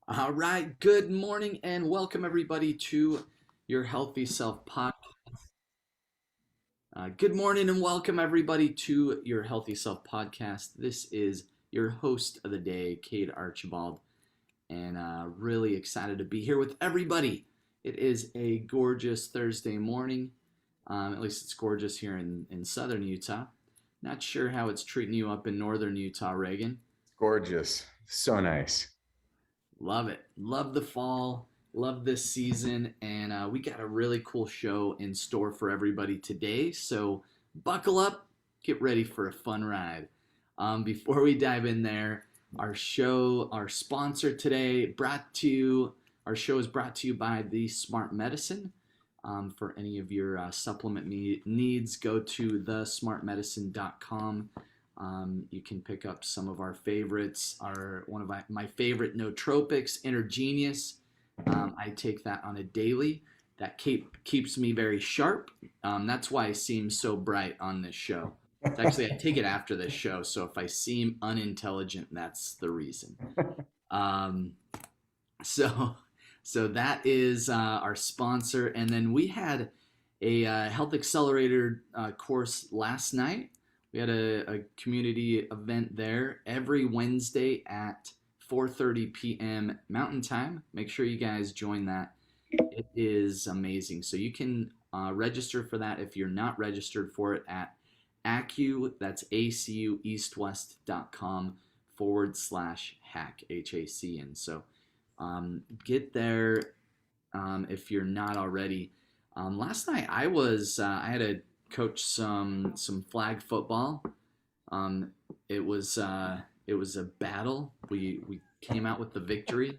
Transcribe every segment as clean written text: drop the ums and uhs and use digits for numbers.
All right, good morning and welcome everybody to your Healthy Self podcast. Good morning and welcome everybody to your Healthy Self podcast. This is your host of the day, Cade Archibald, and really excited to be here with everybody. It is a gorgeous Thursday morning. At least it's gorgeous here in southern Utah. Not sure how it's treating you up in northern Utah, Reagan. Gorgeous. So nice. Love it. Love the fall. Love this season. And we got a really cool show in store for everybody today. So buckle up, get ready for a fun ride. Before we dive in there, our sponsor today, our show is brought to you by the Smart Medicine. For any of your supplement needs, go to thesmartmedicine.com. You can pick up some of our favorites. One of my favorite nootropics, Intergenius. I take that on a daily. That keeps me very sharp. That's why I seem so bright on this show. Actually, I take it after this show, so if I seem unintelligent, that's the reason. Um, so, so that is our sponsor, and then we had a Health Accelerator course last night. We had a community event there every Wednesday at 4:30 p.m. Mountain Time. Make sure you guys join that. It is amazing. So you can register for that if you're not registered for it at ACU, that's acueastwest.com/hack, HAC. And so get there if you're not already. Last night I had to coach some flag football. Um, it was a battle. We came out with the victory,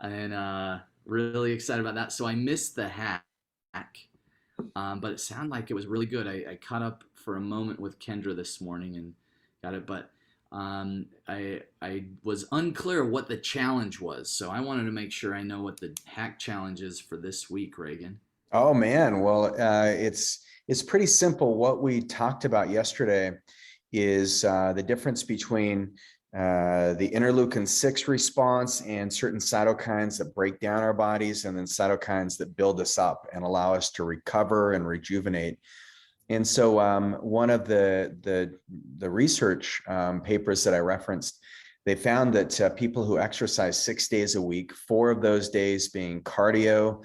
and really excited about that. So I missed the hack, but it sounded like it was really good. I caught up for a moment with Kendra this morning and got it, but I was unclear what the challenge was, so I wanted to make sure I know what the hack challenge is for this week, Reagan. Oh man, well, it's pretty simple. What we talked about yesterday is the difference between the interleukin-6 response and certain cytokines that break down our bodies, and then cytokines that build us up and allow us to recover and rejuvenate. And so one of the research papers that I referenced, they found that people who exercise 6 days a week, 4 of those days being cardio,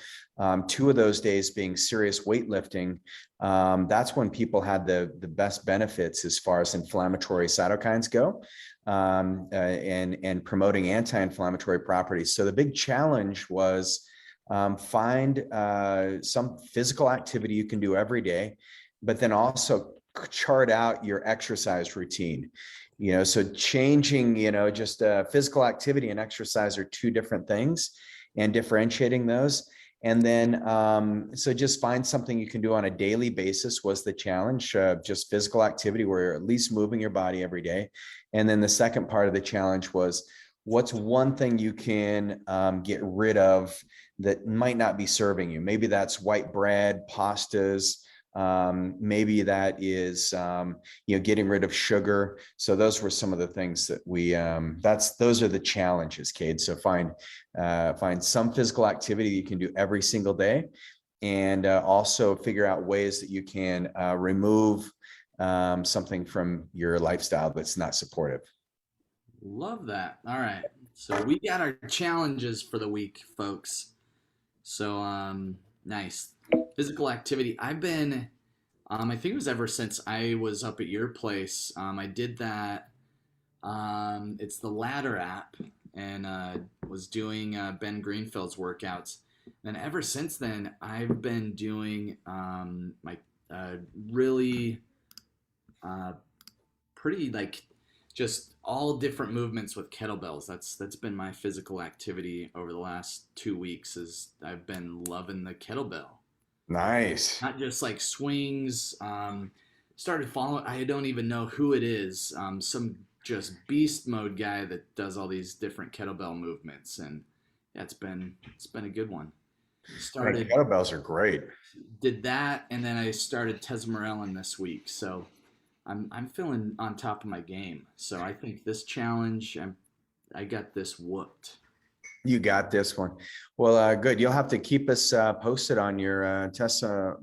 2 of those days being serious weightlifting, that's when people had the best benefits as far as inflammatory cytokines go, and promoting anti-inflammatory properties. So the big challenge was find some physical activity you can do every day, but then also chart out your exercise routine. So changing, just physical activity and exercise are 2 different things, and differentiating those. And then, so just find something you can do on a daily basis was the challenge, just physical activity where you're at least moving your body every day. And then the second part of the challenge was, what's one thing you can get rid of that might not be serving you? Maybe that's white bread, pastas, maybe that is getting rid of sugar. So those were some of the things that those are the challenges, Cade. So find some physical activity you can do every single day, and also figure out ways that you can remove something from your lifestyle that's not supportive. Love that. All right. So we got our challenges for the week, folks. So nice. Physical activity. I think it was ever since I was up at your place. I did that. It's the Ladder app, and was doing Ben Greenfield's workouts. And ever since then, I've been doing my really pretty like just all different movements with kettlebells. That's been my physical activity over the last 2 weeks. Is I've been loving the kettlebell. Nice. Not just like swings. Started following. I don't even know who it is. Some just beast mode guy that does all these different kettlebell movements, and yeah, it's been a good one. Right, Started kettlebells are great. Did that, and then I started Tesmerelin this week, so I'm feeling on top of my game. So I think this challenge, I got this whooped. You got this one. Well, good. You'll have to keep us posted on your Tessa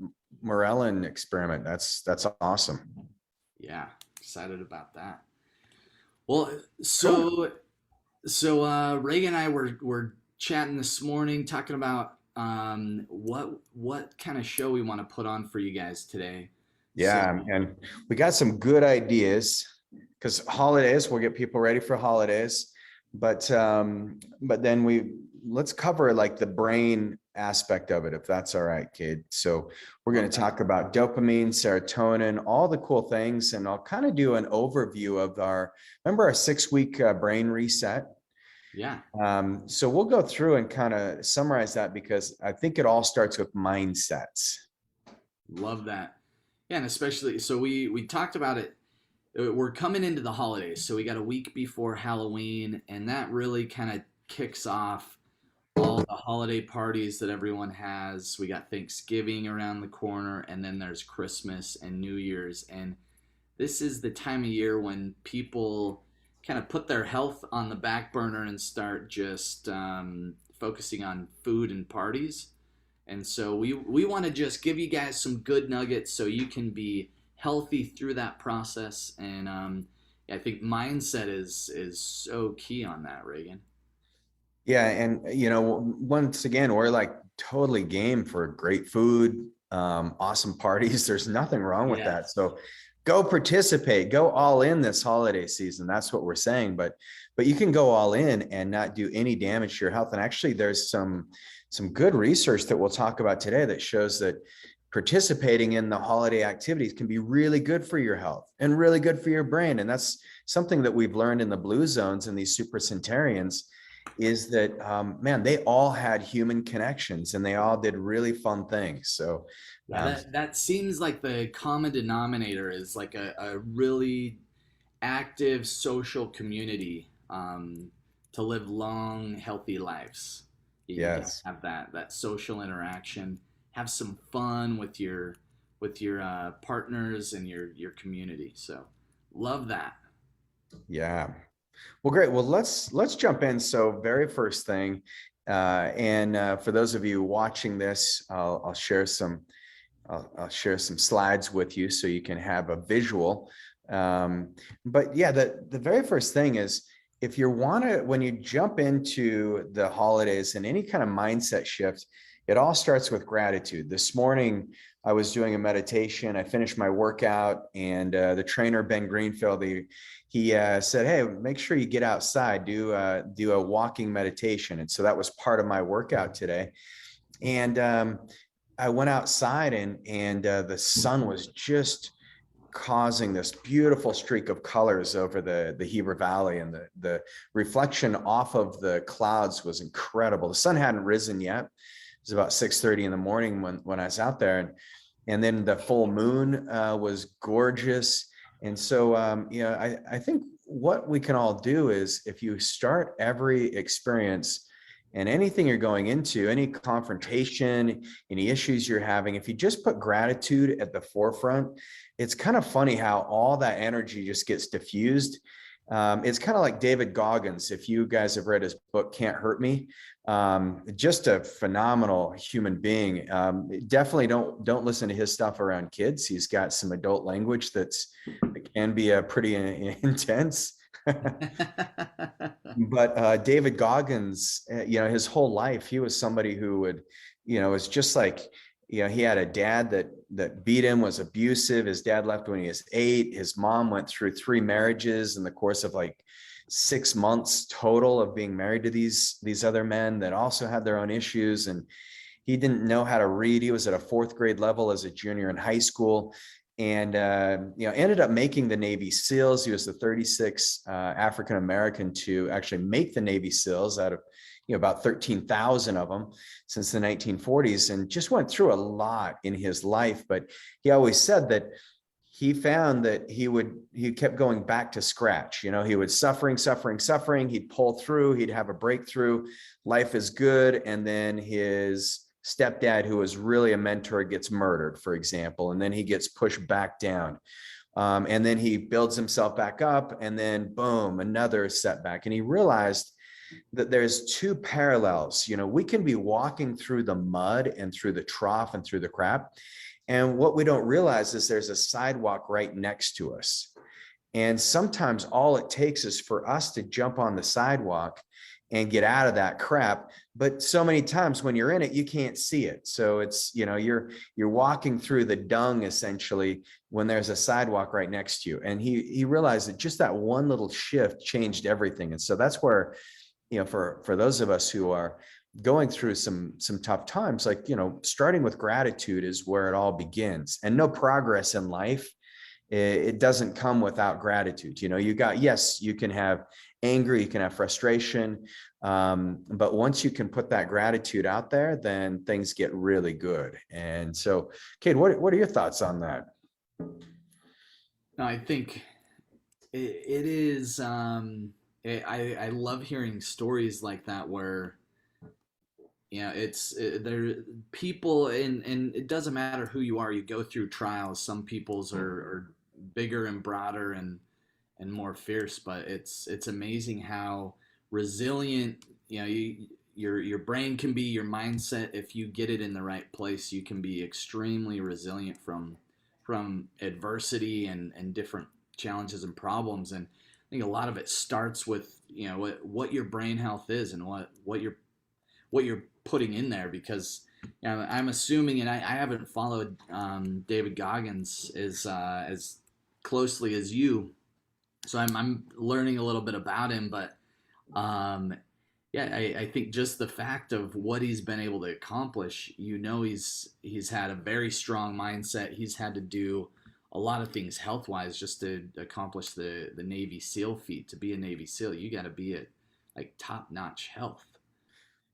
Morellin experiment. That's awesome. Yeah, excited about that. Well, Cool. so Reagan and I were chatting this morning, talking about what kind of show we want to put on for you guys today. So Yeah, and we got some good ideas because holidays, we'll get people ready for holidays. But then let's cover like the brain aspect of it, if that's all right, kid. So we're going love to that. talk about dopamine, serotonin, all the cool things, and I'll kind of do an overview of remember our 6-week brain reset. Yeah, So we'll go through and kind of summarize that because I think it all starts with mindsets. love that. Yeah, and especially so we talked about it. We're coming into the holidays, so we got a week before Halloween, and that really kind of kicks off all the holiday parties that everyone has. We got Thanksgiving around the corner, and then there's Christmas and New Year's. And this is the time of year when people kind of put their health on the back burner and start just focusing on food and parties. And so we want to just give you guys some good nuggets so you can be healthy through that process. And I think mindset is so key on that, Reagan. Yeah, and once again, we're like totally game for great food, awesome parties. There's nothing wrong with that. Yes. So go participate, go all in this holiday season. That's what we're saying. But you can go all in and not do any damage to your health. And actually, there's some good research that we'll talk about today that shows that participating in the holiday activities can be really good for your health and really good for your brain. And that's something that we've learned in the blue zones and these supercentenarians is that, man, they all had human connections and they all did really fun things. So, Yeah, that seems like the common denominator is like a really active social community to live long, healthy lives. You gotta yes. have that social interaction, have some fun with your partners and your community. So love that. Yeah. Well, great. Well, let's jump in. So very first thing, and for those of you watching this, I'll share I'll share some slides with you so you can have a visual. But yeah, the very first thing is if you want to, when you jump into the holidays and any kind of mindset shift, it all starts with gratitude. This morning, I was doing a meditation. I finished my workout, and the trainer Ben Greenfield, he said, "Hey, make sure you get outside, do a walking meditation." And so that was part of my workout today. And I went outside, and the sun was just causing this beautiful streak of colors over the Heber Valley, and the reflection off of the clouds was incredible. The sun hadn't risen yet. It was about 6:30 in the morning when I was out there, and then the full moon was gorgeous. And so, I think what we can all do is if you start every experience and anything you're going into, any confrontation, any issues you're having, if you just put gratitude at the forefront, it's kind of funny how all that energy just gets diffused. It's kind of like David Goggins. If you guys have read his book, Can't Hurt Me, just a phenomenal human being. Definitely don't listen to his stuff around kids. He's got some adult language that can be pretty intense. But David Goggins, his whole life, he was somebody who would, was just like, he had a dad that beat him, was abusive. His dad left when he was 8. His mom went through 3 marriages in the course of like 6 months total of being married to these other men that also had their own issues. And he didn't know how to read. He was at a 4th grade level as a junior in high school. And ended up making the Navy SEALs. He was the 36th African American to actually make the Navy SEALs out of about 13,000 of them since the 1940s, and just went through a lot in his life. But he always said that he found that he kept going back to scratch. He would suffering. He'd pull through. He'd have a breakthrough. Life is good, and then his stepdad, who was really a mentor, gets murdered, for example, and then he gets pushed back down. And then he builds himself back up, and then boom, another setback. And he realized that there's two parallels. We can be walking through the mud and through the trough and through the crap. And what we don't realize is there's a sidewalk right next to us. And sometimes all it takes is for us to jump on the sidewalk and get out of that crap. But so many times when you're in it, you can't see it. So it's, you're walking through the dung essentially when there's a sidewalk right next to you. And he realized that just that one little shift changed everything. And so that's where, for those of us who are going through some tough times, like, starting with gratitude is where it all begins. And no progress in life, it doesn't come without gratitude. Yes, you can have anger, you can have frustration. But once you can put that gratitude out there, then things get really good. And so, Kate, what are your thoughts on that? No, I think it is, I love hearing stories like that where, there people, and it doesn't matter who you are, you go through trials. Some people's are bigger and broader and more fierce, but it's amazing how resilient, your brain can be, your mindset. If you get it in the right place, you can be extremely resilient from adversity and different challenges and problems. And I think a lot of it starts with, what your brain health is and what you're putting in there, because I'm assuming, and I haven't followed David Goggins as closely as you, so I'm learning a little bit about him. But I think just the fact of what he's been able to accomplish, he's had a very strong mindset. He's had to do a lot of things health wise just to accomplish the Navy SEAL feat. To be a Navy SEAL, you got to be at like top notch health.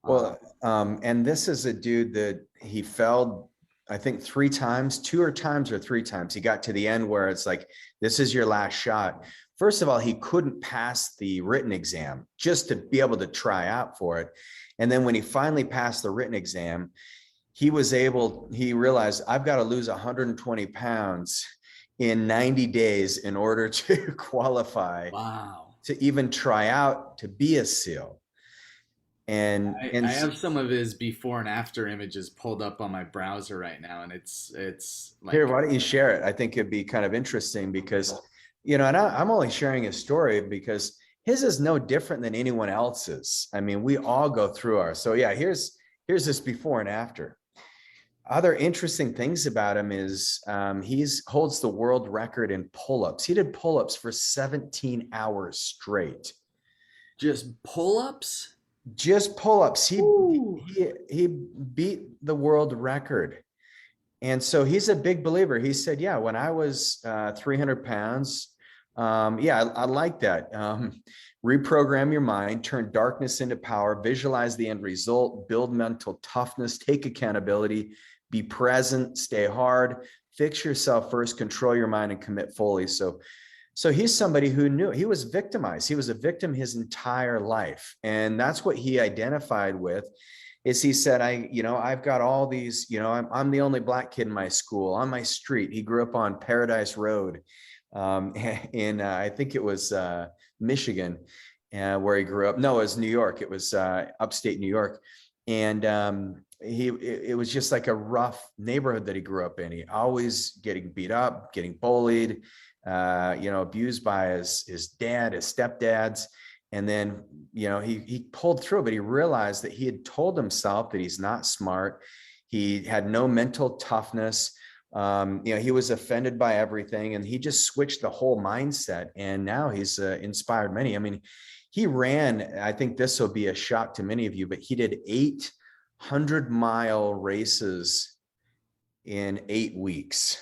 Well, and this is a dude that he failed, I think 3 times, 2 times or 3 times. He got to the end where it's like, this is your last shot. First of all, he couldn't pass the written exam just to be able to try out for it. And then when he finally passed the written exam, he realized, I've got to lose 120 pounds in 90 days in order to qualify. Wow. To even try out to be a SEAL. And I have some of his before and after images pulled up on my browser right now, and it's like, here, why don't you share it? I think it'd be kind of interesting because, and I'm only sharing his story because his is no different than anyone else's. I mean, we all go through ours. So yeah, here's this before and after. Other interesting things about him is holds the world record in pull-ups. He did pull-ups for 17 hours straight. Just pull-ups? Just pull-ups. He beat the world record. And so he's a big believer. He said, yeah, when I was 300 pounds, I like that. Reprogram your mind, turn darkness into power, visualize the end result, build mental toughness, take accountability, be present, stay hard, fix yourself first, control your mind, and commit fully. So he's somebody who knew he was victimized. He was a victim his entire life. And that's what he identified with, is he said, I've got all these, I'm the only black kid in my school, on my street. He grew up on Paradise Road in, I think it was Michigan, where he grew up. No, it was New York. It was upstate New York. And it was just like a rough neighborhood that he grew up in. He always getting beat up, getting bullied, abused by his dad, his stepdads. And then, he pulled through, but he realized that he had told himself that he's not smart. He had no mental toughness. He was offended by everything, and he just switched the whole mindset. And now he's inspired many. I mean, he ran, I think this will be a shock to many of you, but he did 800-mile races in 8 weeks.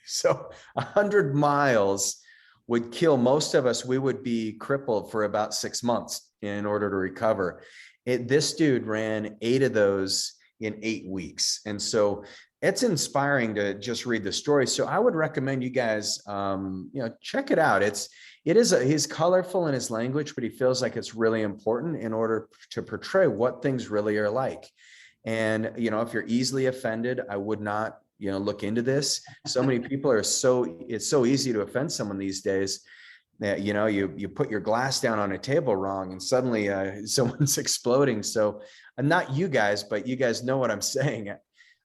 So 100 miles would kill most of us. We would be crippled for about 6 months in order to recover. This dude ran 8 of those in 8 weeks. And so it's inspiring to just read the story. So I would recommend you guys, check it out. He's colorful in his language, but he feels like it's really important in order to portray what things really are like. And, if you're easily offended, I would not, look into this. So many people it's so easy to offend someone these days. you put your glass down on a table wrong and suddenly someone's exploding. So not you guys, but you guys know what I'm saying.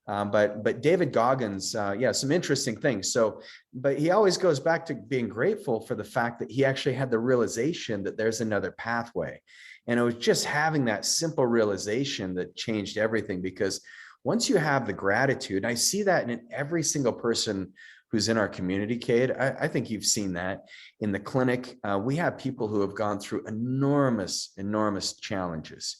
But David Goggins, some interesting things. So, but he always goes back to being grateful for the fact that he actually had the realization that there's another pathway. And it was just having that simple realization that changed everything, because once you have the gratitude, I see that in every single person who's in our community, Cade. I think you've seen that in the clinic. We have people who have gone through enormous challenges.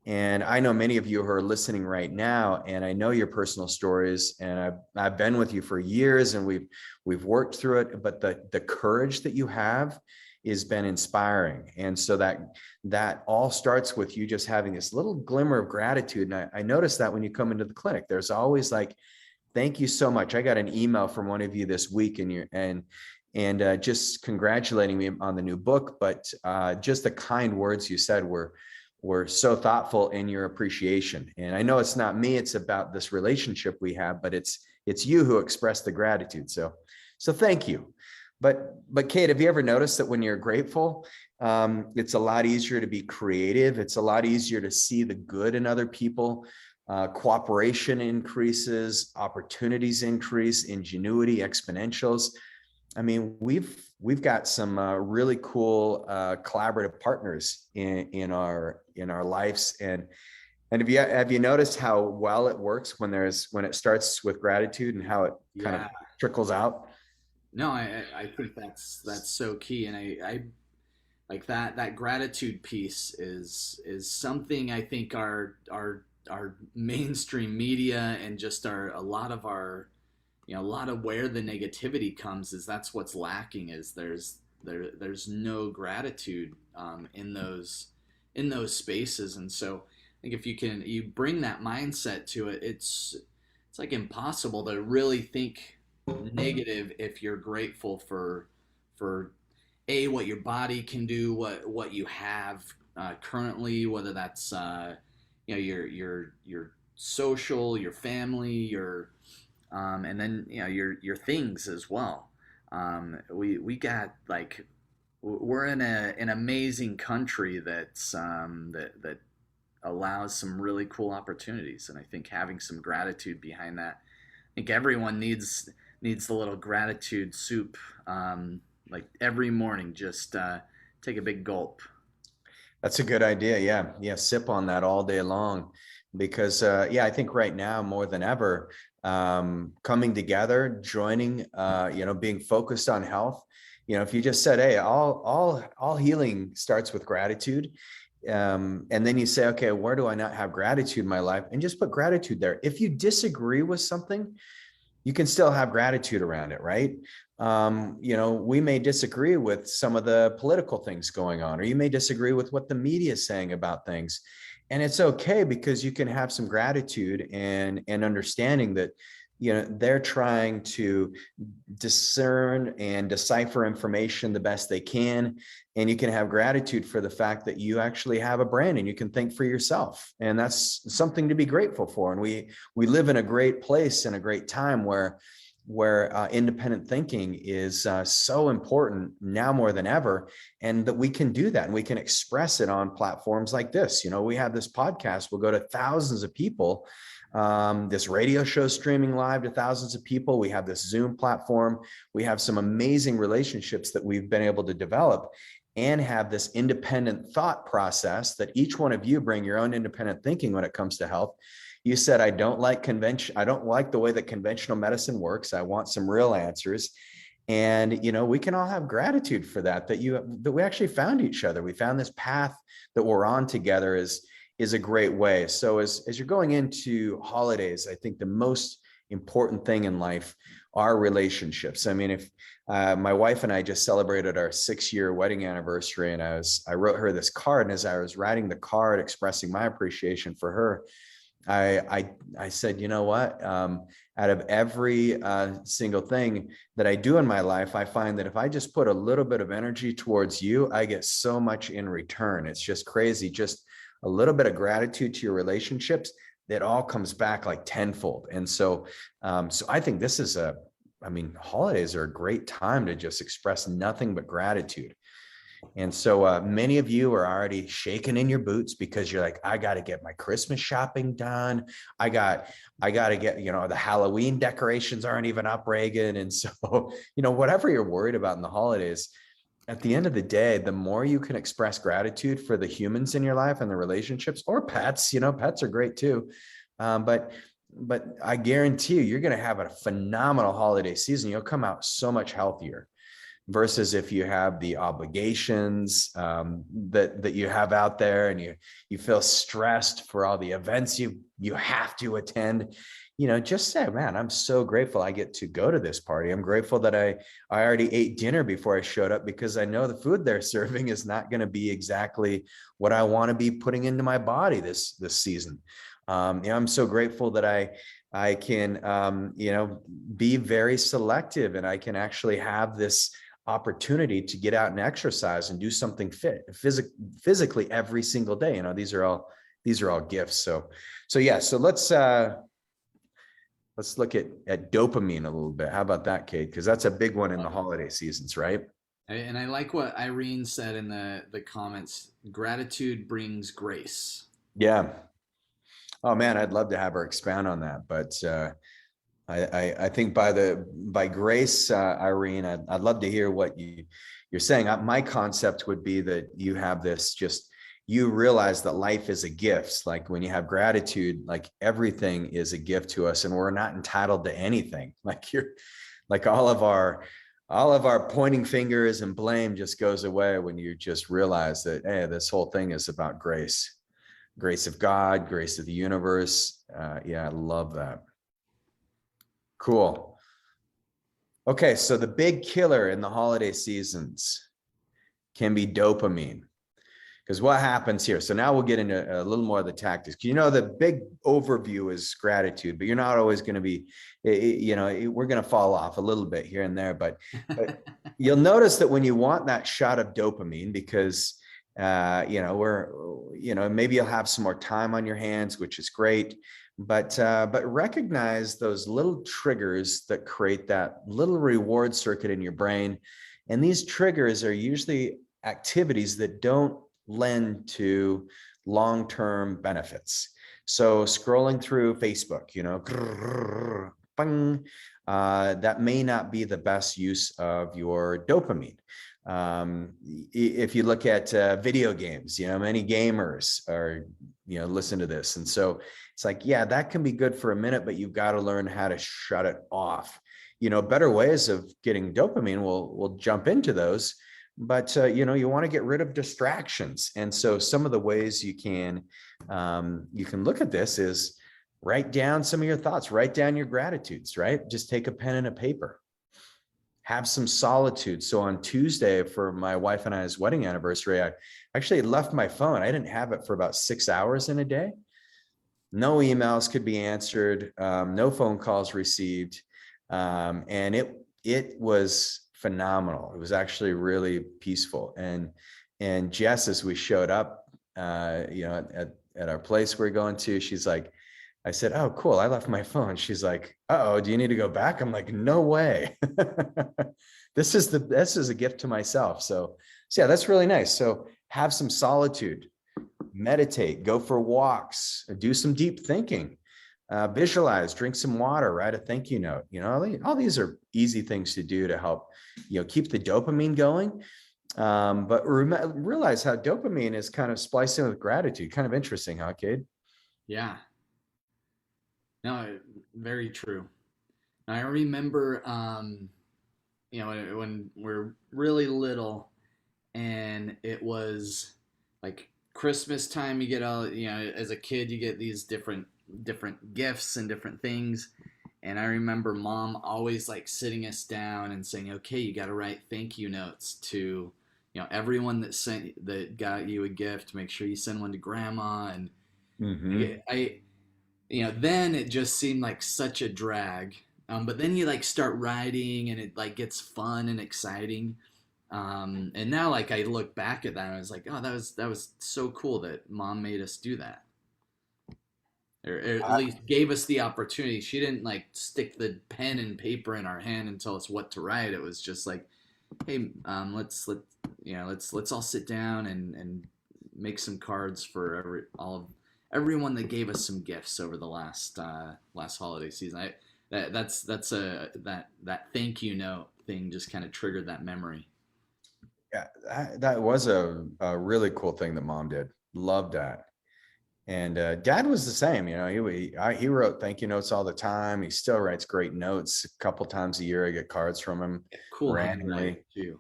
And I know many of you who are listening right now, and I know your personal stories, and I've been with you for years, and we've worked through it. But the courage that you have has been inspiring. And so that all starts with you just having this little glimmer of gratitude. And I noticed that when you come into the clinic, there's always like, thank you so much. I got an email from one of you this week, and just congratulating me on the new book, but just the kind words you said were so thoughtful in your appreciation. And I know it's not me, it's about this relationship we have, but it's you who expressed the gratitude. So thank you. But Kate, have you ever noticed that when you're grateful, it's a lot easier to be creative. It's a lot easier to see the good in other people. Cooperation increases, opportunities increase, ingenuity, exponentials. I mean, we've got some really cool collaborative partners in our lives, and have you noticed how well it works when it starts with gratitude and how it kind of trickles out? No, I think that's so key, and I like that gratitude piece is something I think our mainstream media and just a lot of our, a lot of where the negativity comes is that's what's lacking, is there's no gratitude in those spaces. And so I think if you bring that mindset to it, it's like impossible to really think negative if you're grateful for what your body can do, what you have currently, whether that's your social, your family, your and then your things as well. We got like, we're in an amazing country that's that allows some really cool opportunities, and I think having some gratitude behind that, I think everyone needs the little gratitude soup, like every morning. Just take a big gulp. That's a good idea. Yeah. Sip on that all day long, because I think right now more than ever, coming together, joining, being focused on health. If you just said, hey, all healing starts with gratitude. And then you say, okay, where do I not have gratitude in my life? And just put gratitude there. If you disagree with something, you can still have gratitude around it, right? We may disagree with some of the political things going on, or you may disagree with what the media is saying about things. And it's okay, because you can have some gratitude and understanding that, they're trying to discern and decipher information the best they can. And you can have gratitude for the fact that you actually have a brain and you can think for yourself. And that's something to be grateful for. And we live in a great place and a great time where independent thinking is so important now more than ever, and that we can do that and we can express it on platforms like this. We have this podcast, we'll go to thousands of people. This radio show streaming live to thousands of people. We have this Zoom platform. We have some amazing relationships that we've been able to develop, and have this independent thought process that each one of you bring your own independent thinking when it comes to health. You said, I don't like the way that conventional medicine works. I want some real answers. And, we can all have gratitude for that we actually found each other. We found this path that we're on together is a great way. So as you're going into holidays, I think the most important thing in life are relationships. I mean, if my wife and I just celebrated our 6-year wedding anniversary, and I wrote her this card, and as I was writing the card expressing my appreciation for her, I said, you know what, out of every single thing that I do in my life, I find that if I just put a little bit of energy towards you, I get so much in return. It's just crazy. Just a little bit of gratitude to your relationships, that all comes back like tenfold. And so I think this is I mean, holidays are a great time to just express nothing but gratitude. And so many of you are already shaking in your boots because you're like, I got to get my Christmas shopping done. I got, I got to get, the Halloween decorations aren't even up, Reagan. And so, whatever you're worried about in the holidays, at the end of the day, the more you can express gratitude for the humans in your life and the relationships, or pets, pets are great too. But I guarantee you, you're going to have a phenomenal holiday season. You'll come out so much healthier versus if you have the obligations that you have out there, and you feel stressed for all the events you have to attend. Just say, man, I'm so grateful I get to go to this party. I'm grateful that I already ate dinner before I showed up, because I know the food they're serving is not going to be exactly what I want to be putting into my body this season. I'm so grateful that I can be very selective, and I can actually have this opportunity to get out and exercise and do something physically every single day. These are all gifts. So yeah. So let's look at dopamine a little bit. How about that, Kate? Because that's a big one in the holiday seasons, right? And I like what Irene said in the comments. Gratitude brings grace. Yeah. Oh man, I'd love to have her expound on that, but I think by grace, Irene, I'd love to hear what you're saying. My concept would be that you have this, you realize that life is a gift. Like when you have gratitude, like everything is a gift to us, and we're not entitled to anything. Like all of our pointing fingers and blame just goes away when you just realize that, hey, this whole thing is about grace of God, grace of the universe. Yeah, I love that. Cool. Okay, so the big killer in the holiday seasons can be dopamine. Because what happens here? So now we'll get into a little more of the tactics. The big overview is gratitude, but you're not always going to be, we're going to fall off a little bit here and there. But you'll notice that when you want that shot of dopamine, because maybe you'll have some more time on your hands, which is great. But recognize those little triggers that create that little reward circuit in your brain. And these triggers are usually activities that don't lend to long-term benefits. So scrolling through Facebook, that may not be the best use of your dopamine. If you look at video games, many gamers are, listen to this. And so it's like, yeah, that can be good for a minute, but you've got to learn how to shut it off. Better ways of getting dopamine, we'll jump into those. But, you want to get rid of distractions. And so some of the ways you can look at this is write down some of your thoughts, write down your gratitudes, right? Just take a pen and a paper. Have some solitude. So on Tuesday for my wife and I's wedding anniversary, I actually left my phone. I didn't have it for about 6 hours in a day. No emails could be answered, no phone calls received. And it was phenomenal. It was actually really peaceful. And Jess, as we showed up, at our place we're going to, she's like, I said, oh, cool, I left my phone. She's like, uh-oh, do you need to go back? I'm like, no way. This is a gift to myself. So yeah, that's really nice. So have some solitude, meditate, go for walks, do some deep thinking, visualize, drink some water, write a thank you note. All these are easy things to do to help, keep the dopamine going. But realize how dopamine is kind of spliced in with gratitude. Kind of interesting, huh, Cade? Yeah. No, very true. I remember, when we're really little, and it was like Christmas time. You get all, as a kid, you get these different gifts and different things. And I remember Mom always like sitting us down and saying, "Okay, you got to write thank you notes to, everyone that got you a gift. Make sure you send one to Grandma." And I then it just seemed like such a drag. But then you like start writing, and it like gets fun and exciting. And now like I look back at that, and I was like, oh, that was so cool that Mom made us do that. or at least gave us the opportunity. She didn't like stick the pen and paper in our hand and tell us what to write. It was just like, hey, let's all sit down and make some cards for everyone that gave us some gifts over the last holiday season. That thank you note thing just kind of triggered that memory. Yeah, that was a really cool thing that mom did. Loved that. And dad was the same. He wrote thank you notes all the time. He still writes great notes. A couple times a year I get cards from him Cool handwriting randomly. too.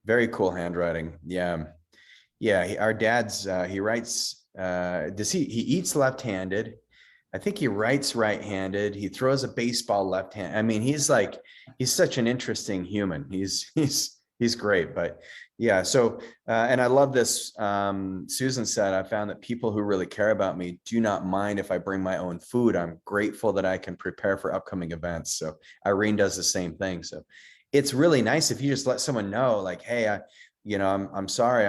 Very cool handwriting. Yeah. Yeah, our dad's he writes he eats left-handed. I think he writes right-handed. He throws a baseball left-hand. I mean, he's such an interesting human. He's great. But yeah, so and I love this. Susan said, I found that people who really care about me do not mind if I bring my own food. I'm grateful that I can prepare for upcoming events. So Irene does the same thing. So it's really nice if you just let someone know, like, hey, I'm sorry,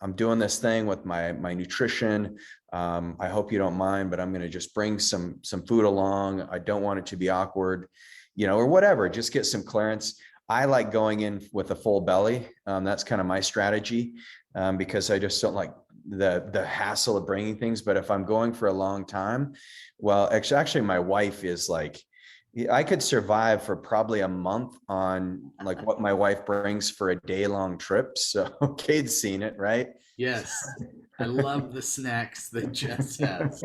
I'm doing this thing with my nutrition. I hope you don't mind, but I'm going to just bring some food along. I don't want it to be awkward, or whatever. Just get some clearance. I like going in with a full belly. That's kind of my strategy, because I just don't like the hassle of bringing things. But if I'm going for a long time, well, actually my wife is like, I could survive for probably a month on like what my wife brings for a day-long trip. So Cade's seen it, right? Yes, I love the snacks that Jess has.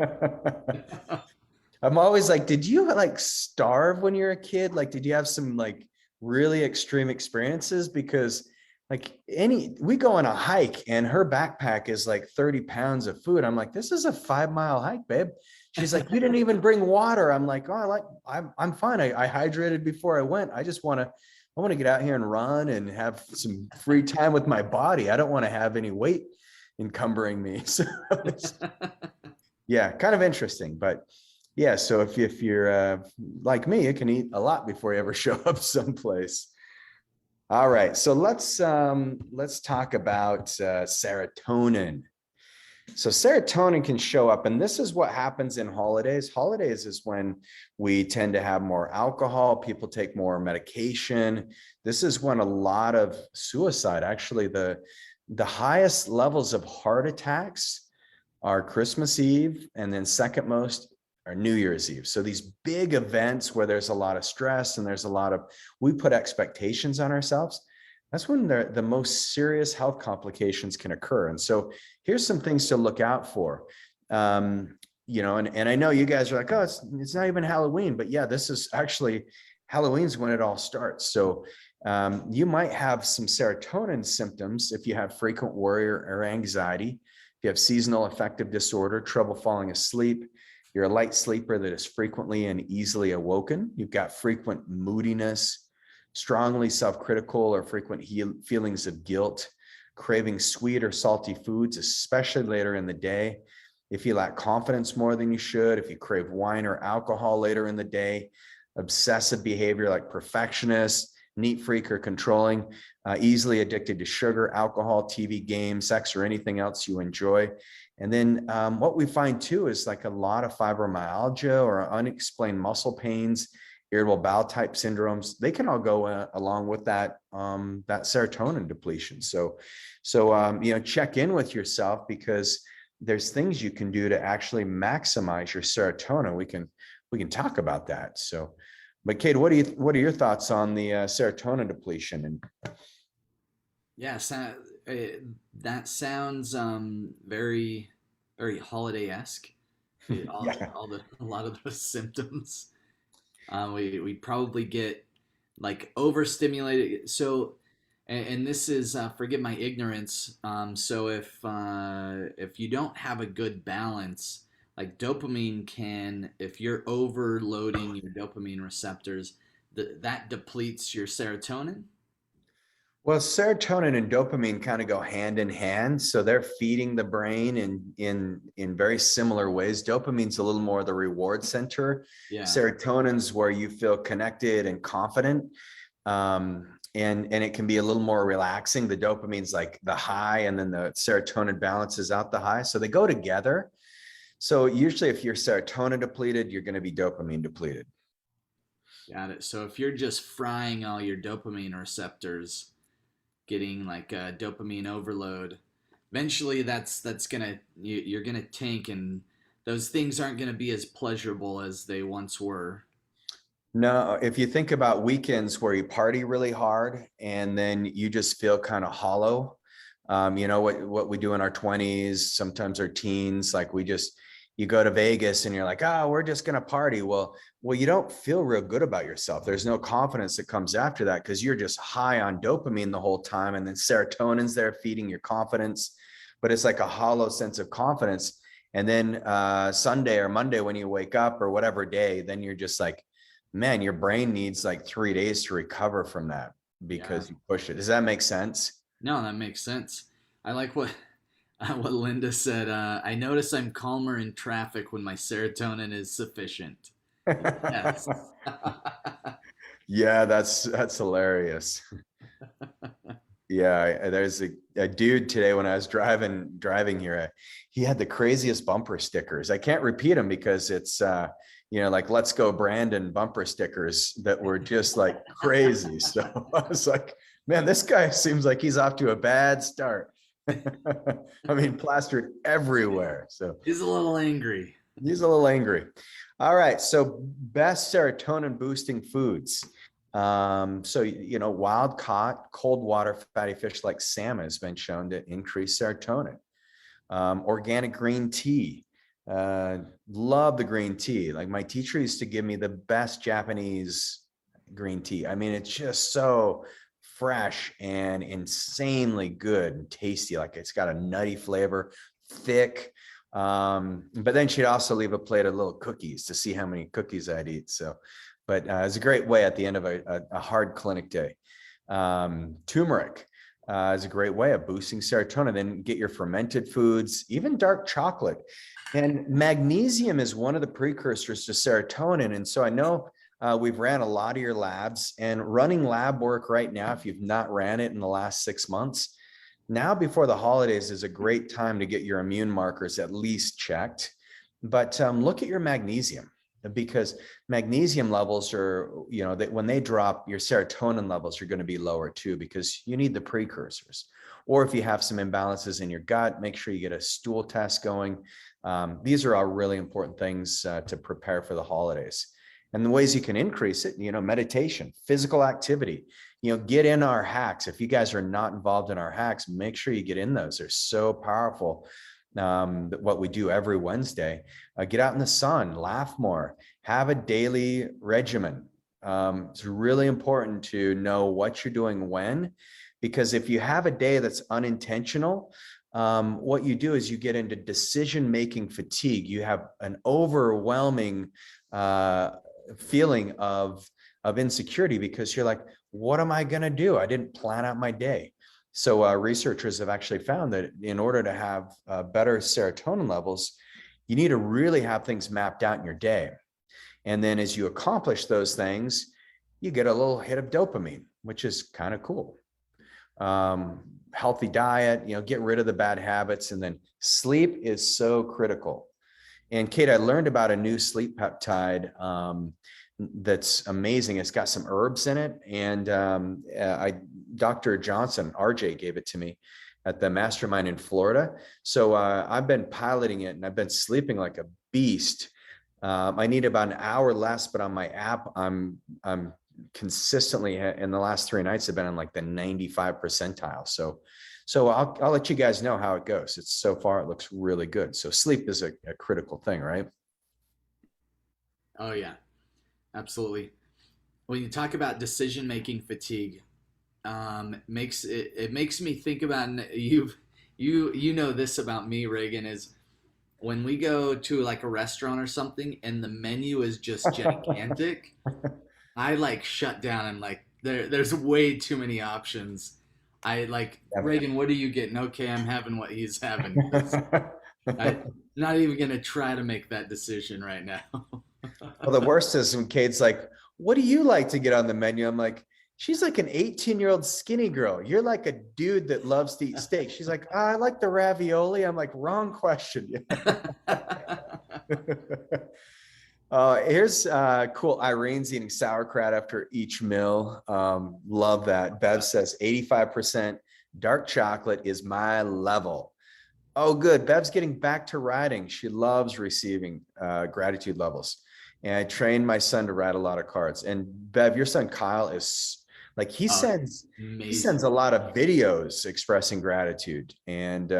I'm always like, did you like starve when you're a kid? Like, did you have some like really extreme experiences? Because like we go on a hike and her backpack is like 30 pounds of food. I'm like, this is a 5-mile hike, babe. She's like, you didn't even bring water. I'm like, oh, I'm fine. I hydrated before I went. I want to get out here and run and have some free time with my body. I don't want to have any weight encumbering me. So yeah, kind of interesting, but yeah. So if you're like me, you can eat a lot before you ever show up someplace. All right, so let's talk about serotonin. So serotonin can show up, and this is what happens in holidays. Holidays is when we tend to have more alcohol, people take more medication. This is when a lot of suicide, actually the highest levels of heart attacks are Christmas Eve, and then second most are New Year's Eve. So these big events where there's a lot of stress and we put expectations on ourselves. That's when the most serious health complications can occur. And so here's some things to look out for. And I know you guys are like, oh, it's not even Halloween, but yeah, this is actually Halloween's when it all starts. So you might have some serotonin symptoms if you have frequent worry or anxiety, if you have seasonal affective disorder, trouble falling asleep, you're a light sleeper that is frequently and easily awoken, you've got frequent moodiness, strongly self-critical or frequent feelings of guilt, craving sweet or salty foods, especially later in the day, if you lack confidence more than you should, if you crave wine or alcohol later in the day, obsessive behavior like perfectionist, neat freak or controlling, easily addicted to sugar, alcohol, TV, games, sex, or anything else you enjoy. And then what we find too is like a lot of fibromyalgia or unexplained muscle pains, irritable bowel type syndromes. They can all go along with that serotonin depletion. So check in with yourself, because there's things you can do to actually maximize your serotonin. We can talk about that. So, but Kate, what are your thoughts on the serotonin depletion? And Yes, that sounds very, very holiday-esque. yeah. A lot of those symptoms. We probably get like overstimulated. So, and this is forgive my ignorance. So if you don't have a good balance, like dopamine can, if you're overloading your dopamine receptors, that depletes your serotonin. Well, serotonin and dopamine kind of go hand in hand. So they're feeding the brain in very similar ways. Dopamine's a little more the reward center. Yeah. Serotonin's where you feel connected and confident. And it can be a little more relaxing. The dopamine's like the high, and then the serotonin balances out the high. So they go together. So usually if you're serotonin depleted, you're going to be dopamine depleted. Got it. So if you're just frying all your dopamine receptors, getting like a dopamine overload, eventually that's gonna you're gonna tank, and those things aren't gonna be as pleasurable as they once were. No, if you think about weekends where you party really hard and then you just feel kind of hollow, you know what we do in our 20s, sometimes our teens, like you go to Vegas and you're like, oh, we're just gonna party. Well, you don't feel real good about yourself. There's no confidence that comes after that because you're just high on dopamine the whole time, and then serotonin's there feeding your confidence, but it's like a hollow sense of confidence. And then Sunday or Monday when you wake up or whatever day, then you're just like, man, your brain needs like 3 days to recover from that Yeah. because you push it. Does that make sense? No, that makes sense. I like what what Linda said. I notice I'm calmer in traffic when my serotonin is sufficient. Yes. Yeah, that's hilarious. Yeah, there's a dude today when I was driving here. He had the craziest bumper stickers. I can't repeat them because it's like "Let's Go Brandon" bumper stickers that were just like crazy. So I was like, man, this guy seems like he's off to a bad start. I mean, plastered everywhere. So He's a little angry. he's a little angry. All right. So best serotonin boosting foods. Wild caught, cold water fatty fish like salmon has been shown to increase serotonin. Organic green tea. Love the green tea. Like my teacher used to give me the best Japanese green tea. I mean, it's just so fresh and insanely good and tasty. Like it's got a nutty flavor, thick. But then she'd also leave a plate of little cookies to see how many cookies I'd eat. But it's a great way at the end of a hard clinic day. Turmeric is a great way of boosting serotonin. Then get your fermented foods, even dark chocolate. And magnesium is one of the precursors to serotonin. And so I know we've ran a lot of your labs, and running lab work right now, if you've not ran it in the last 6 months, now before the holidays is a great time to get your immune markers at least checked. But look at your magnesium, because magnesium levels are, when they drop, your serotonin levels are going to be lower too, because you need the precursors. Or if you have some imbalances in your gut, make sure you get a stool test going. These are all really important things to prepare for the holidays. And the ways you can increase it, meditation, physical activity, get in our hacks. If you guys are not involved in our hacks, make sure you get in those. They're so powerful. What we do every Wednesday, get out in the sun, laugh more, have a daily regimen. It's really important to know what you're doing when, because if you have a day that's unintentional, what you do is you get into decision-making fatigue. You have an overwhelming feeling of insecurity because you're like, what am I going to do? I didn't plan out my day. So researchers have actually found that in order to have better serotonin levels, you need to really have things mapped out in your day. And then as you accomplish those things, you get a little hit of dopamine, which is kind of cool. Healthy diet, get rid of the bad habits, and then sleep is so critical. And Kate, I learned about a new sleep peptide that's amazing. It's got some herbs in it, and Dr. Johnson, RJ, gave it to me at the mastermind in Florida. So I've been piloting it, and I've been sleeping like a beast. I need about an hour less, but on my app, I'm consistently in the last 3 nights have been on like the 95 percentile. So I'll let you guys know how it goes. It's so far, it looks really good. So sleep is a critical thing, right? Oh yeah, absolutely. When you talk about decision-making fatigue, it makes me think about, and you know this about me, Reagan, is when we go to like a restaurant or something and the menu is just gigantic, I like shut down. I'm like, there's way too many options. I like, Reagan, what are you getting? Okay, I'm having what he's having. I'm not even gonna try to make that decision right now. Well, the worst is when Kate's like, what do you like to get on the menu? I'm like, she's like an 18-year-old skinny girl. You're like a dude that loves to eat steak. She's like, I like the ravioli. I'm like, wrong question. Here's cool. Irene's eating sauerkraut after each meal. Love that. Bev says 85% dark chocolate is my level. Oh, good. Bev's getting back to writing. She loves receiving gratitude levels. And I trained my son to write a lot of cards. And Bev, your son Kyle is like he Amazing. sends a lot of videos expressing gratitude and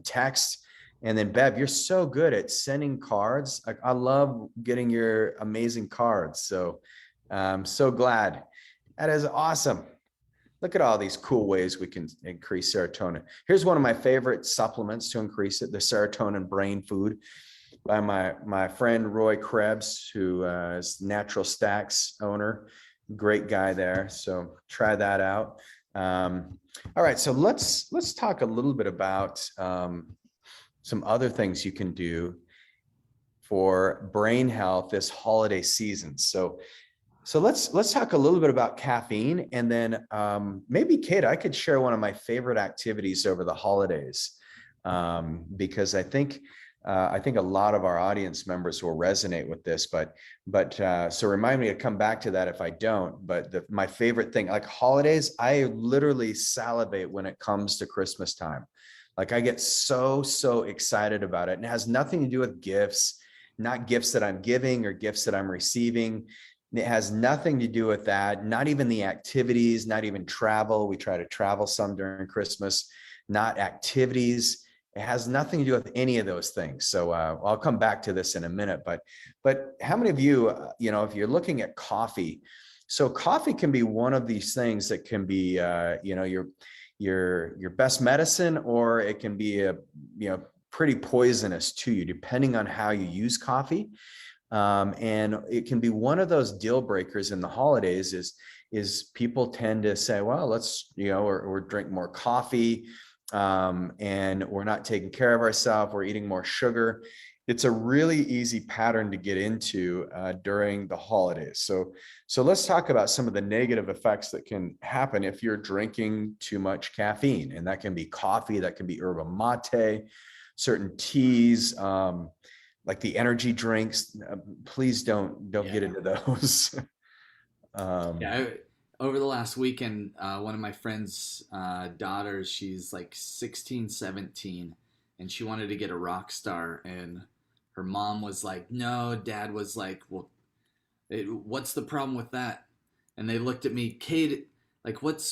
text. And then Bev, you're so good at sending cards. I love getting your amazing cards. So I'm so glad. That is awesome. Look at all these cool ways we can increase serotonin. Here's one of my favorite supplements to increase it, the serotonin brain food by my friend Roy Krebs, who is Natural Stacks owner. Great guy there. So try that out. All right, so let's talk a little bit about some other things you can do for brain health this holiday season. So let's talk a little bit about caffeine, and then maybe Kate, I could share one of my favorite activities over the holidays, because I think a lot of our audience members will resonate with this. But so remind me to come back to that if I don't. But my favorite thing, like holidays, I literally salivate when it comes to Christmas time. Like I get so excited about it, and it has nothing to do with gifts, not gifts that I'm giving or gifts that I'm receiving. It has nothing to do with that. Not even the activities, not even travel. We try to travel some during Christmas, not activities. It has nothing to do with any of those things. So I'll come back to this in a minute. But how many of you, if you're looking at coffee, so coffee can be one of these things that can be, your best medicine, or it can be pretty poisonous to you, depending on how you use coffee. And it can be one of those deal breakers in the holidays is people tend to say, well, let's, or drink more coffee, and we're not taking care of ourselves. We're eating more sugar. It's a really easy pattern to get into during the holidays. So let's talk about some of the negative effects that can happen if you're drinking too much caffeine. And that can be coffee, that can be yerba mate, certain teas, like the energy drinks. Please don't get into those. Over the last weekend, one of my friend's daughters, she's like 16, 17, and she wanted to get a rock star, and her mom was like, no. Dad was like, well, what's the problem with that? And they looked at me, Kate, like, what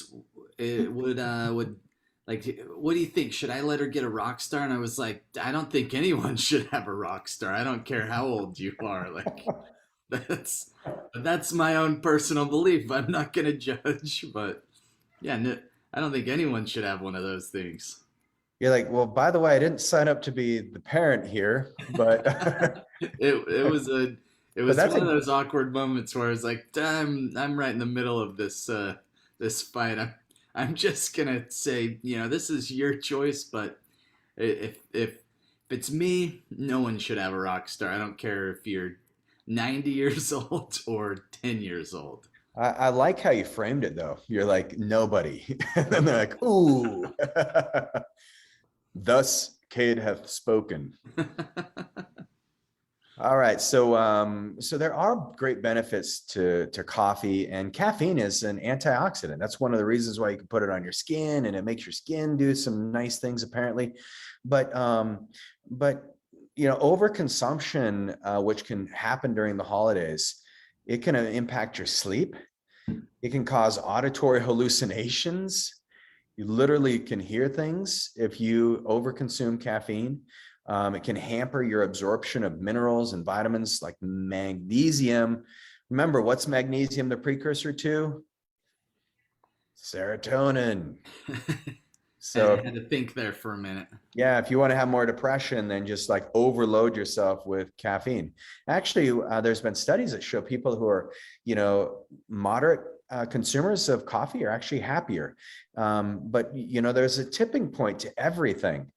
do you think? Should I let her get a rock star? And I was like, I don't think anyone should have a rock star. I don't care how old you are. Like, that's my own personal belief. I'm not gonna judge, but yeah, no, I don't think anyone should have one of those things. You're like, well, by the way, I didn't sign up to be the parent here, but it but was that's one of a those awkward moments where I was like, I'm right in the middle of this fight. I'm just gonna say, this is your choice, but if it's me, no one should have a rock star. I don't care if you're 90 years old or 10 years old. I like how you framed it though. You're like, nobody. And then they're like, ooh. Thus Cade hath spoken. All right. So there are great benefits to coffee, and caffeine is an antioxidant. That's one of the reasons why you can put it on your skin, and it makes your skin do some nice things apparently. But overconsumption, which can happen during the holidays, it can impact your sleep. It can cause auditory hallucinations. You literally can hear things if you overconsume caffeine. It can hamper your absorption of minerals and vitamins like magnesium. Remember, what's magnesium the precursor to? Serotonin. So I had to think there for a minute. yeah, if you want to have more depression, then just like overload yourself with caffeine. Actually, there's been studies that show people who are, moderate consumers of coffee are actually happier. But there's a tipping point to everything.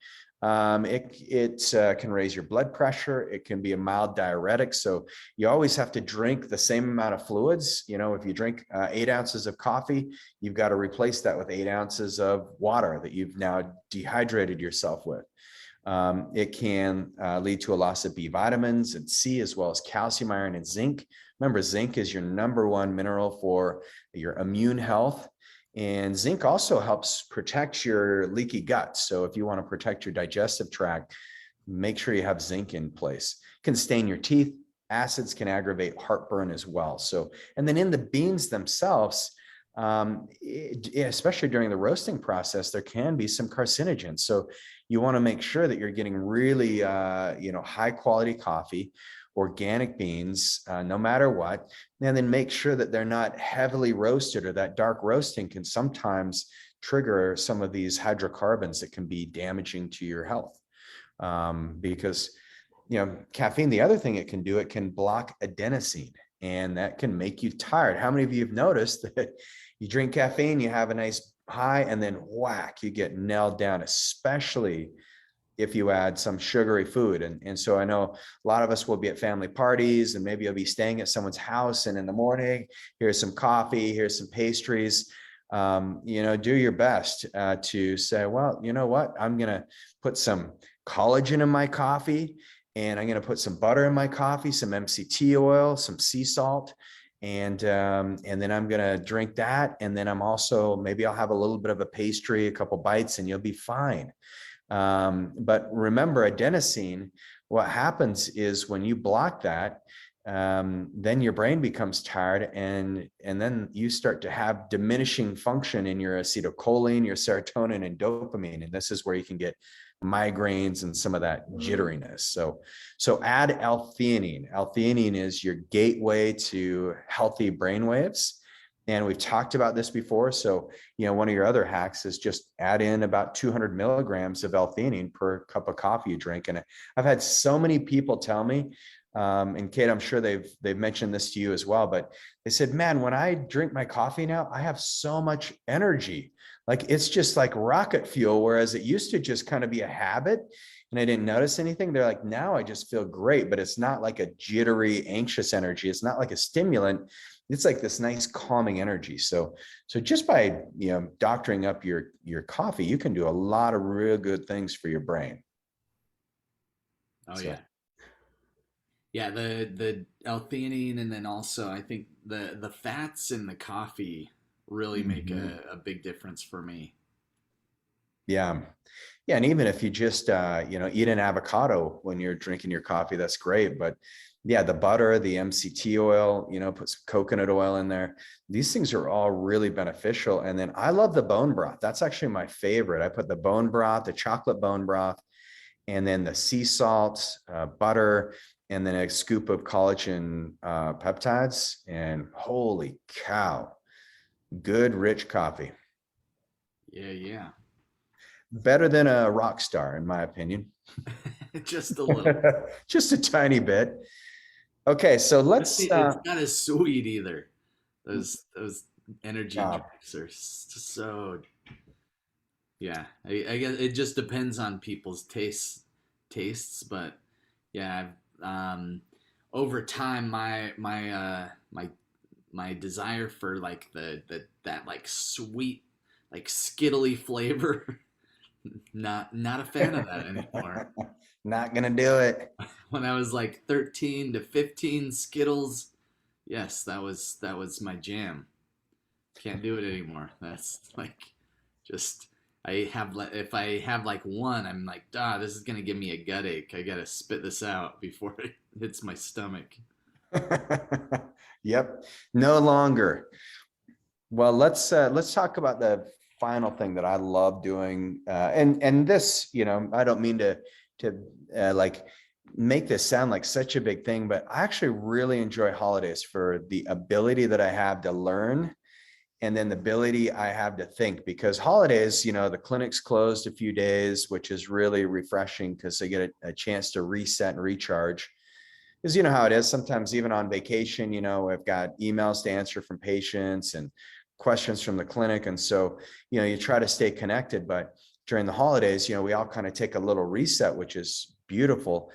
It can raise your blood pressure. It can be a mild diuretic. So you always have to drink the same amount of fluids. If you drink 8 ounces of coffee, you've got to replace that with 8 ounces of water that you've now dehydrated yourself with. It can lead to a loss of B vitamins and C, as well as calcium, iron, and zinc. Remember, zinc is your number one mineral for your immune health. And zinc also helps protect your leaky gut. So if you want to protect your digestive tract, make sure you have zinc in place. It can stain your teeth. Acids can aggravate heartburn as well. So, and then in the beans themselves, especially during the roasting process, there can be some carcinogens. So you want to make sure that you're getting really, high quality coffee, organic beans, no matter what, and then make sure that they're not heavily roasted, or that dark roasting can sometimes trigger some of these hydrocarbons that can be damaging to your health. Because, caffeine, the other thing it can do, it can block adenosine, and that can make you tired. How many of you have noticed that you drink caffeine, you have a nice high, and then whack, you get nailed down, especially if you add some sugary food. And so I know a lot of us will be at family parties, and maybe you'll be staying at someone's house, and in the morning, here's some coffee, here's some pastries. Do your best to say, well, you know what, I'm going to put some collagen in my coffee, and I'm going to put some butter in my coffee, some MCT oil, some sea salt, and then I'm going to drink that. And then maybe I'll have a little bit of a pastry, a couple bites, and you'll be fine. But remember, adenosine, what happens is when you block that, then your brain becomes tired, and then you start to have diminishing function in your acetylcholine, your serotonin, and dopamine. And this is where you can get migraines and some of that jitteriness. So add L-theanine. L-theanine is your gateway to healthy brain waves. And we've talked about this before. So, one of your other hacks is just add in about 200 milligrams of L-theanine per cup of coffee you drink. And I've had so many people tell me, and Kate, I'm sure they've mentioned this to you as well, but they said, man, when I drink my coffee now, I have so much energy. Like, it's just like rocket fuel, whereas it used to just kind of be a habit and I didn't notice anything. They're like, now I just feel great, but it's not like a jittery, anxious energy. It's not like a stimulant. It's like this nice calming energy. So just by, doctoring up your coffee, you can do a lot of real good things for your brain. Oh, yeah. Yeah, the L-theanine, and then also I think the fats in the coffee really make a big difference for me. Yeah. Yeah. And even if you just, eat an avocado when you're drinking your coffee, that's great. But yeah, the butter, the MCT oil, put some coconut oil in there. These things are all really beneficial. And then I love the bone broth. That's actually my favorite. I put the bone broth, the chocolate bone broth, and then the sea salt, butter, and then a scoop of collagen peptides. And holy cow, good, rich coffee. Yeah. Better than a rock star, in my opinion. Just a little. Just a tiny bit. Okay, so let's. It's not as sweet either. Those energy drinks are so. Yeah, I guess it just depends on people's tastes, but yeah, over time, my desire for like that like sweet, like skittly flavor, not a fan of that anymore. Not gonna do it. When I was like 13 to 15, Skittles, yes, that was my jam. Can't do it anymore. That's like just if I have like one, I'm like, this is gonna give me a gut ache. I gotta spit this out before it hits my stomach. Yep, no longer. Well, let's talk about the final thing that I love doing, and this, I don't mean to like make this sound like such a big thing, but I actually really enjoy holidays for the ability that I have to learn, and then the ability I have to think. Because holidays, the clinic's closed a few days, which is really refreshing because I get a chance to reset and recharge. Because you know how it is, sometimes even on vacation, I've got emails to answer from patients and questions from the clinic. And so, you try to stay connected, but during the holidays, we all kind of take a little reset, which is beautiful.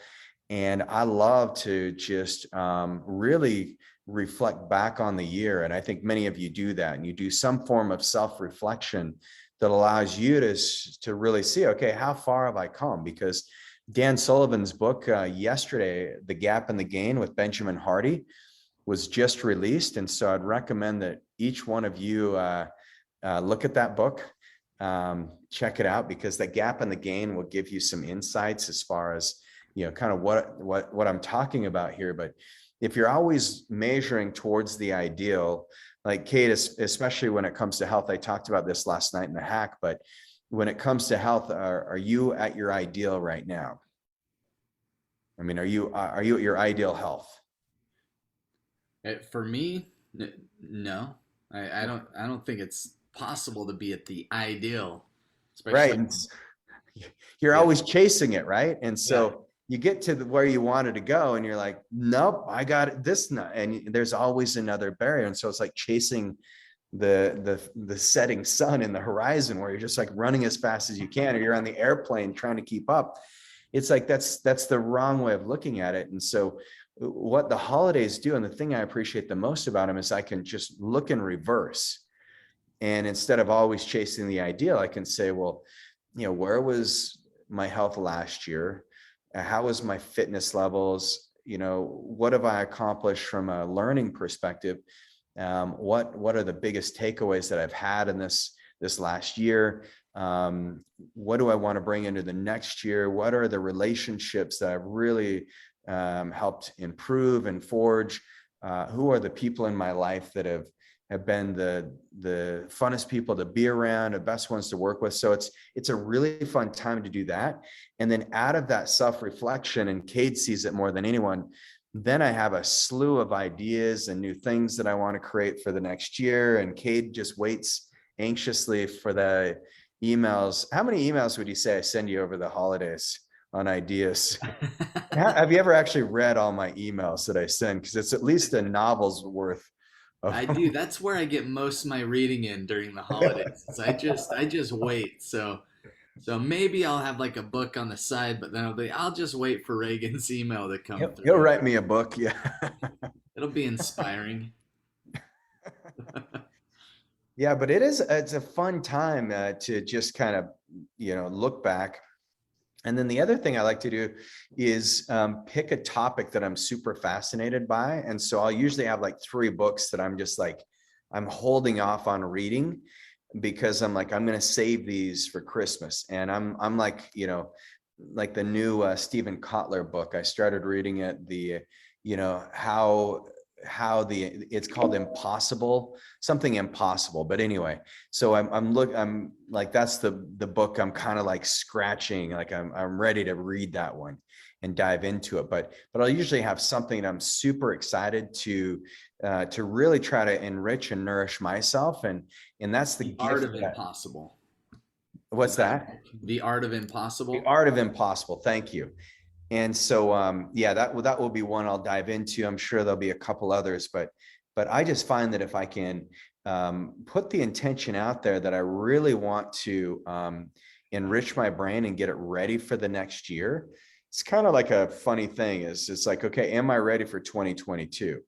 And I love to just really reflect back on the year. And I think many of you do that, and you do some form of self-reflection that allows you to really see, okay, how far have I come? Because Dan Sullivan's book yesterday, The Gap and the Gain with Benjamin Hardy, was just released. And so I'd recommend that each one of you look at that book, check it out, because the Gap and the Gain will give you some insights as far as, kind of what I'm talking about here. But if you're always measuring towards the ideal, like Kate, especially when it comes to health, I talked about this last night in the hack, but when it comes to health, are you at your ideal right now? I mean, are you at your ideal health? For me, no. I don't think it's possible to be at the ideal, Right. especially. And you're Yeah. always chasing it, right? And Yeah. so you get to where you wanted to go and you're like, nope, I got it, this, and there's always another barrier. And so it's like chasing the setting sun in the horizon, where you're just like running as fast as you can, or you're on the airplane trying to keep up. It's like that's the wrong way of looking at it. And so what the holidays do, and the thing I appreciate the most about them, is I can just look in reverse. And instead of always chasing the ideal, I can say, well, where was my health last year? How was my fitness levels? What have I accomplished from a learning perspective? What are the biggest takeaways that I've had in this last year? What do I want to bring into the next year? What are the relationships that I've really helped improve and forge? Who are the people in my life that have been the funnest people to be around, the best ones to work with? So it's a really fun time to do that. And then out of that self-reflection, and Cade sees it more than anyone, then I have a slew of ideas and new things that I want to create for the next year. And Cade just waits anxiously for the emails. How many emails would you say I send you over the holidays on ideas? Have you ever actually read all my emails that I send? Because it's at least a novel's worth. I do. That's where I get most of my reading in during the holidays. I just wait. So maybe I'll have like a book on the side, but then I'll just wait for Reagan's email to come He'll through. write me a book. Yeah. It'll be inspiring. Yeah, but it's a fun time to just kind of, look back. And then the other thing I like to do is pick a topic that I'm super fascinated by. And so I'll usually have like 3 books that I'm just like, I'm holding off on reading, because I'm like, I'm going to save these for Christmas. And I'm like, like the new Stephen Kotler book. I started reading it, it's called Impossible, something impossible. But anyway, so I'm like, that's the book I'm kind of like scratching, like I'm ready to read that one and dive into it. But I'll usually have something that I'm super excited to really try to enrich and nourish myself. And that's the The Art gift of Impossible. what's Is that a that? book? The Art of The Impossible? Art of Impossible. Thank you. And so, yeah, that will be one I'll dive into. I'm sure there'll be a couple others, but I just find that if I can put the intention out there that I really want to enrich my brain and get it ready for the next year, it's kind of like a funny thing. It's like, okay, am I ready for 2022?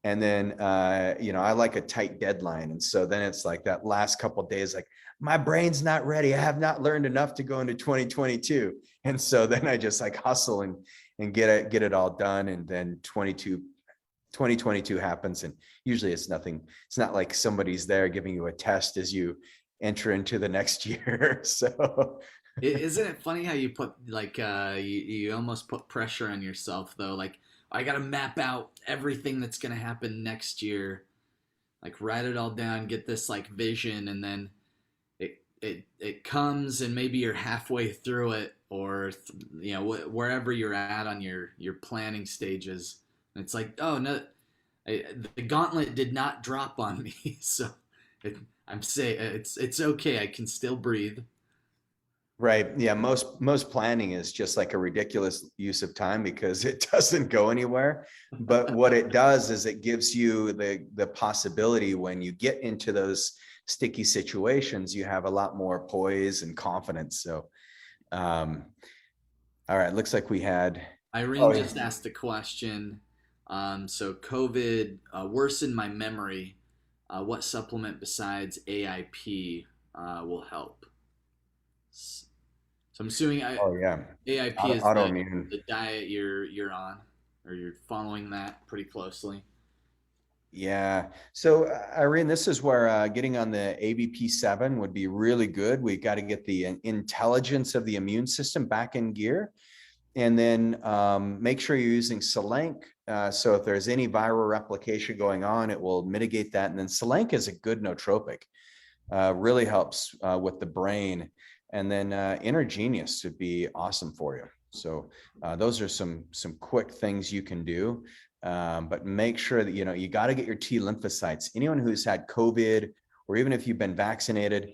And then, I like a tight deadline. And so then it's like that last couple of days, like my brain's not ready. I have not learned enough to go into 2022. And so then I just like hustle and get it all done. And then 2022 happens. And usually it's nothing. It's not like somebody's there giving you a test as you enter into the next year. So Isn't it funny how you put like you almost put pressure on yourself though? Like I got to map out everything that's going to happen next year. Like write it all down, get this like vision, and then it comes, and maybe you're halfway through it, or wherever you're at on your planning stages, and it's like, oh no, the gauntlet did not drop on me, so I'm saying it's okay. I can still breathe. right. Yeah. Most planning is just like a ridiculous use of time because it doesn't go anywhere. But what it does is it gives you the possibility, when you get into those sticky situations, you have a lot more poise and confidence. So, all right. Looks like we had, Irene oh, yeah. just asked a question. So COVID worsened my memory. What supplement besides AIP will help. So I'm assuming Oh yeah, AIP is autoimmune. the diet you're on, or you're following that pretty closely. Yeah. So, Irene, this is where getting on the ABP7 would be really good. We got to get the intelligence of the immune system back in gear. And then make sure you're using Selenk. So if there's any viral replication going on, it will mitigate that. And then Selenk is a good nootropic, really helps with the brain. And then Intergenius would be awesome for you. So those are some quick things you can do. But make sure that, you got to get your T lymphocytes. Anyone who's had COVID, or even if you've been vaccinated,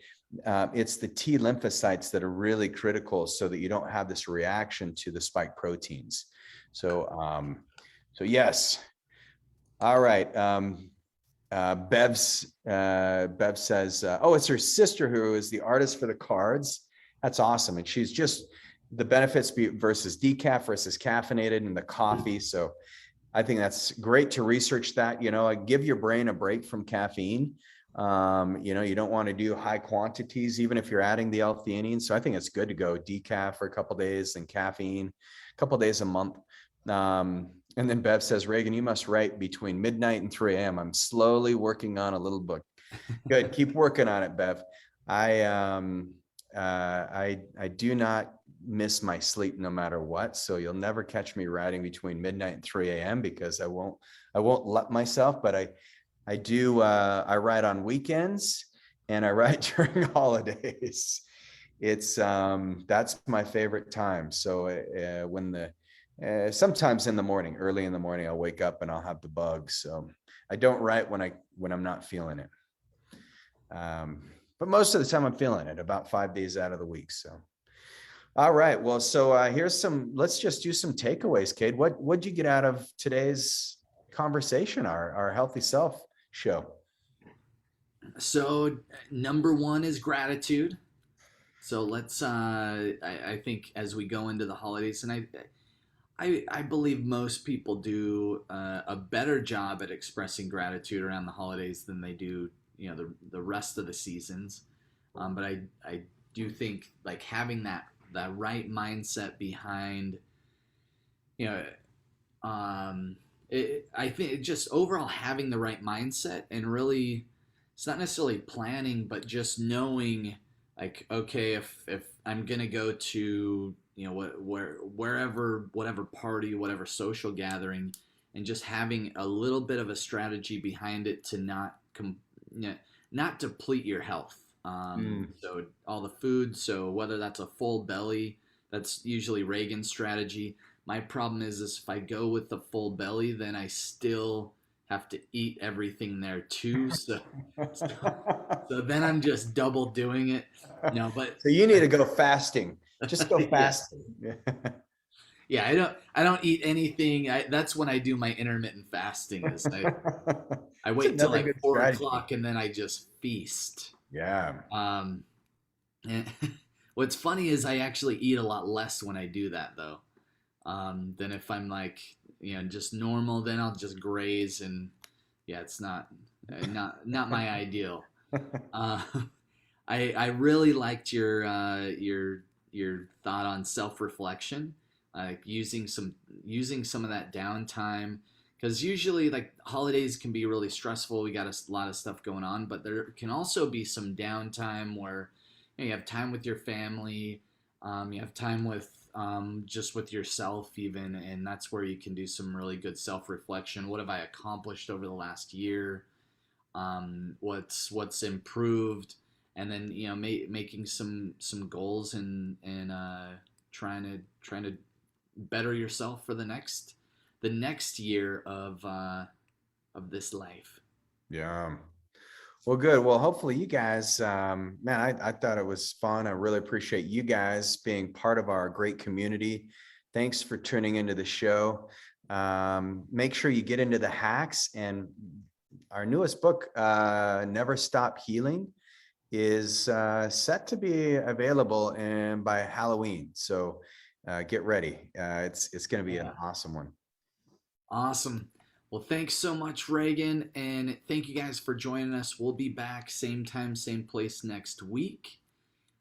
it's the T lymphocytes that are really critical so that you don't have this reaction to the spike proteins. So, so yes. All right. Bev says, oh, it's her sister who is the artist for the cards. That's awesome. And she's just the benefits versus decaf versus caffeinated and the coffee. So I think that's great to research that, give your brain a break from caffeine. You don't want to do high quantities, even if you're adding the L-theanine. So I think it's good to go decaf for a couple of days and caffeine a couple of days a month. And then Bev says, Reagan, you must write between midnight and 3 a.m. I'm slowly working on a little book. Good. Keep working on it, Bev. I do not miss my sleep no matter what. So you'll never catch me writing between midnight and 3 a.m. because I won't let myself, but I do, I write on weekends and I write during holidays. It's, that's my favorite time. So when sometimes in the morning, early in the morning, I'll wake up and I'll have the bug. So I don't write when I'm not feeling it. But most of the time I'm feeling it about 5 days out of the week. So, all right. Well, so let's just do some takeaways, Cade. What'd you get out of today's conversation, our Healthy Self show? So number one is gratitude. So let's, I think as we go into the holidays, and I believe most people do a better job at expressing gratitude around the holidays than they do, the rest of the seasons. But I do think like having that right mindset behind, I think just overall having the right mindset and really, it's not necessarily planning, but just knowing like, okay, if I'm gonna go to whatever party, whatever social gathering, and just having a little bit of a strategy behind it to not deplete your health. So all the food, so whether that's a full belly, that's usually Reagan's strategy. My problem is if I go with the full belly, then I still have to eat everything there too. So then I'm just double doing it. No, but So you need to go fasting. Just go fasting. yeah, I don't eat anything. That's when I do my intermittent fasting. I wait till like 4 o'clock and then I just feast. Yeah. And what's funny is I actually eat a lot less when I do that though. Than if I'm like, just normal, then I'll just graze and yeah, it's not my ideal. Uh, I really liked your thought on self-reflection, like using some of that downtime, because usually like holidays can be really stressful. We got a lot of stuff going on, but there can also be some downtime where you have time with your family, you have time with just with yourself even, and that's where you can do some really good self-reflection. What have I accomplished over the last year? What's improved, and then making some goals and trying to better yourself for the next year of this life. Yeah. Well, good. Well, hopefully you guys, man, I thought it was fun. I really appreciate you guys being part of our great community. Thanks for tuning into the show. Make sure you get into the hacks, and our newest book, Never Stop Healing, is set to be available by Halloween. So get ready. It's going to be an awesome one. Awesome. Well, thanks so much, Reagan, and thank you guys for joining us. We'll be back same time, same place next week.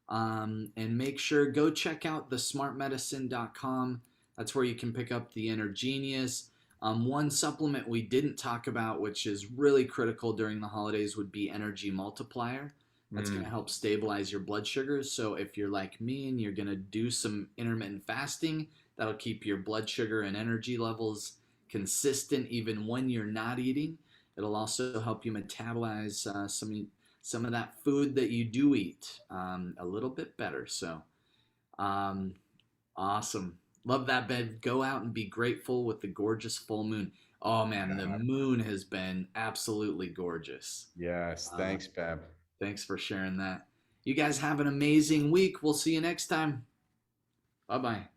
And make sure go check out thesmartmedicine.com. That's where you can pick up the Inner Genius. One supplement we didn't talk about, which is really critical during the holidays, would be Energy Multiplier. That's going to help stabilize your blood sugars. So if you're like me and you're going to do some intermittent fasting, that'll keep your blood sugar and energy levels consistent even when you're not eating. It'll also help you metabolize some of that food that you do eat a little bit better. So um, awesome. Love that, Bev. Go out and be grateful with the gorgeous full moon. Oh man, the moon has been absolutely gorgeous. Yes, thanks, Bab. Thanks for sharing that. You guys have an amazing week. We'll see you next time. Bye bye.